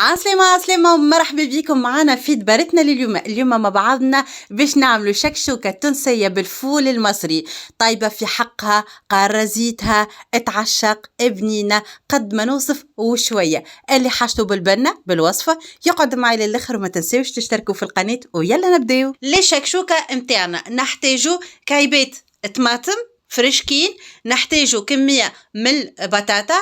عسلامة عسلامة ومرحبا بكم معنا في دبرتنا اليوم مع بعضنا باش نعملوا شكشوكة تونسية بالفول المصري، طيبة في حقها، قارزيتها، اتعشق، بنينة، قد ما نوصف وشوية. اللي حاجته بالبنة بالوصفة يقعد معي للاخر، وما تنساوش تشتركوا في القناة ويلا نبداو. للشكشوكة متاعنا نحتاجو كعيبات طماطم فريشكين، نحتاجو كمية من البطاطا،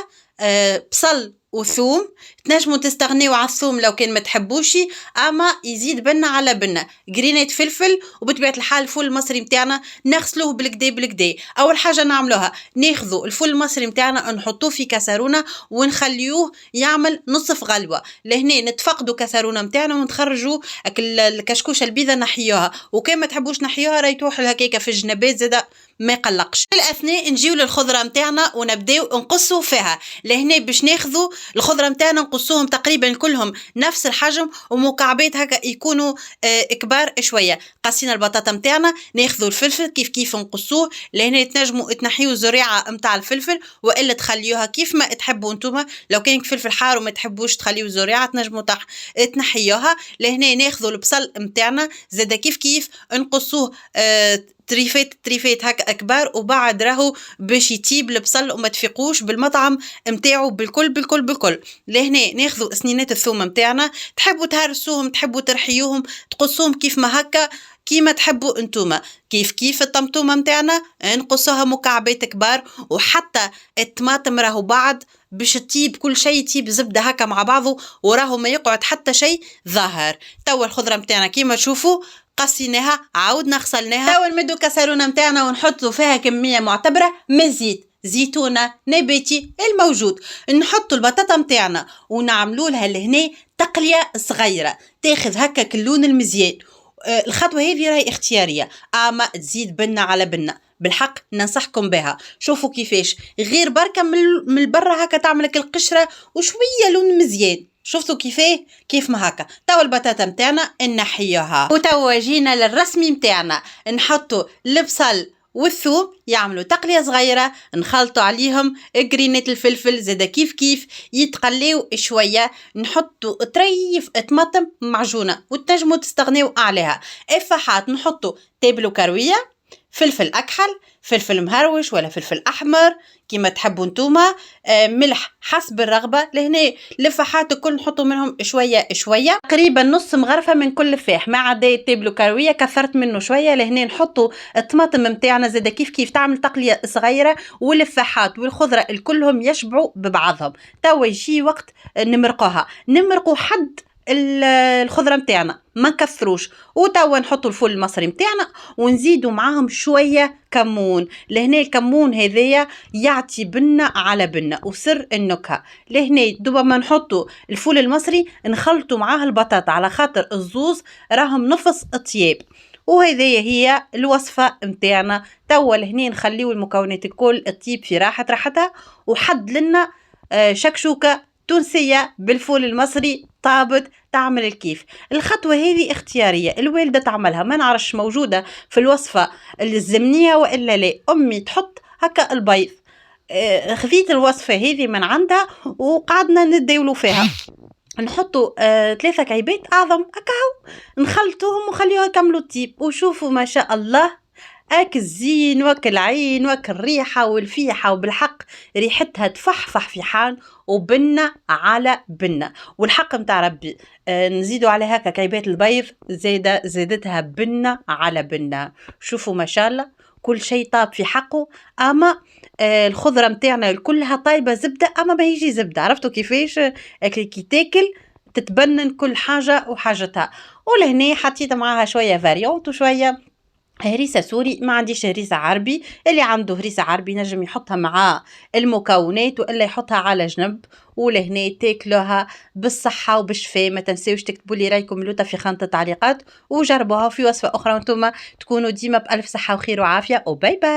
بصل وثوم. تنجموا تستغنيوا على الثوم لو كان ما تحبوشي، اما يزيد بنه على بنه. جرينات فلفل، وبطبيعه الحال الفول المصري نتاعنا نغسلوه بالكدا. اول حاجه نعملوها ناخذوا الفول المصري نتاعنا نحطوه في كاسرونه ونخليوه يعمل نصف غلوه. لهنا نتفقدوا كاسرونه نتاعنا ونخرجوا الكشكوشه البيضه نحيوها، وكان ما تحبوش نحيوها راهي تروح هكاكا في الجنبات زاده ما يقلقش. في الاثناء نجيو للخضره نتاعنا ونبداو نقصوا فيها. لهنا باش ناخذوا الخضره نتاعنا نقصوهم تقريبا كلهم نفس الحجم ومكعبات هكا يكونوا كبار شويه. قصينا البطاطا نتاعنا، ناخذوا الفلفل كيف نقصوه. لهنا تنجموا تنحيوا الزريعه نتاع الفلفل والا تخليوها كيف ما تحبوا نتوما. لو كان فلفل حار وما تحبوش تخليوا الزريعه تنجموا تنحيوها. لهنا ناخذوا البصل نتاعنا زاده كيف نقصوه تريفات هكا كبار، وبعد راهو باش يطيب البصل وما تفيقوش بالمطعم نتاعو بالكل. لهنا ناخذوا سنينات الثوم نتاعنا، تحبوا تهرسوهم تحبوا ترحيوهم تقصوهم كيف ما هكا كيما تحبوا انتوما. كيف الطماطم نتاعنا نقصوها مكعبات كبار، وحتى الطماطم راهو بعد باش تطيب كل شيء يطيب زبده هكا مع بعضه، وراهو ما يقعد حتى شيء ظاهر. توا الخضره نتاعنا كيما تشوفوا قصيناها عاودنا غسلناها. توا نمدو كاسرونه نتاعنا ونحطوا فيها كميه معتبره من زيتونه نباتي الموجود. نحطوا البطاطا نتاعنا ونعملوا لها لهنا تقليه صغيره تاخذ هكا اللون المزيان. الخطوه هذه راهي اختياريه، اما تزيد بنه على بنه بالحق ننصحكم بها. شوفوا كيفاش غير بركه من البرة هكا تعملك القشره وشويه لون مزيان. شفتوا كيف ما هكا. توا البطاطا نتاعنا نحيوها، وتوا جينا للرسمي نتاعنا. نحطوا البصل والثوم يعملوا تقليه صغيره، نخلطوا عليهم جرينات الفلفل زاده كيف يتقليو شويه. نحطوا طريف طماطم معجونه وتنجموا تستغنيوا عليها. افاحات نحطوا تابلو كرويه، فلفل أكحل، فلفل مهروش ولا فلفل أحمر كيما تحبوا نتوما، ملح حسب الرغبة. لهنا لفاحات الكل نحطوا منهم شوية تقريبا نص مغرفة من كل لفاح، ما عدا التابلو كروية كثرت منه شوية. لهنا نحطوا الطماطم متاعنا زاده كيف تعمل تقلية صغيرة، واللفاحات والخضرة الكلهم يشبعوا ببعضهم. توا يجي وقت نمرقوا حد الخضره نتاعنا ما نكثروش. وتوا نحطوا الفول المصري نتاعنا ونزيدوا معاهم شويه كمون. لهنا الكمون هذايا يعطي بنه على بنه وسر النكهه. لهنا دوبا ما نحطوا الفول المصري نخلطوا معاه البطاطا على خاطر الزوز راهم نفس طياب. وهذه هي الوصفه نتاعنا. توا لهنا نخليو المكونات الكل تطيب في راحتها، وحد لنا شكشوكه تونسية بالفول المصري طابت تعمل الكيف. الخطوة هذه اختيارية، الوالدة تعملها، ما نعرفش موجودة في الوصفة الزمنية وإلا لا. أمي تحط هكا البيض. خذيت الوصفة هذه من عندها وقعدنا نداولوا فيها. نحطوا 3 كعيبات أعظم أكاو نخلطوهم وخليوها يكملوا الطيب. وشوفوا ما شاء الله اك الزين وك العين وك الريحة والفيحة، وبالحق ريحتها تفحفح في حال وبنة على بنة. والحق متاع ربي نزيدوا على هكا كعيبات البيض زادتها بنة على بنة. شوفوا ما شاء الله كل شيء طاب في حقه. اما الخضرة متاعنا كلها طايبة زبدة، اما ما يجي زبدة. عرفتوا كيفاش كي تاكل تتبنن كل حاجة وحاجتها. ولهنا حطيت معاها شوية فاريونت وشوية هريسة سوري. ما عنديش هريسة عربي، اللي عنده هريسة عربي نجم يحطها مع المكونات وإلا يحطها على جنب. ولهنا تاكلوها بالصحة وبالشفاء. ما تنسيوش تكتبوا لي رايكم لوتا في خانة التعليقات، وجربوها في وصفة أخرى وانتم تكونوا ديما بألف صحة وخير وعافية. وباي باي.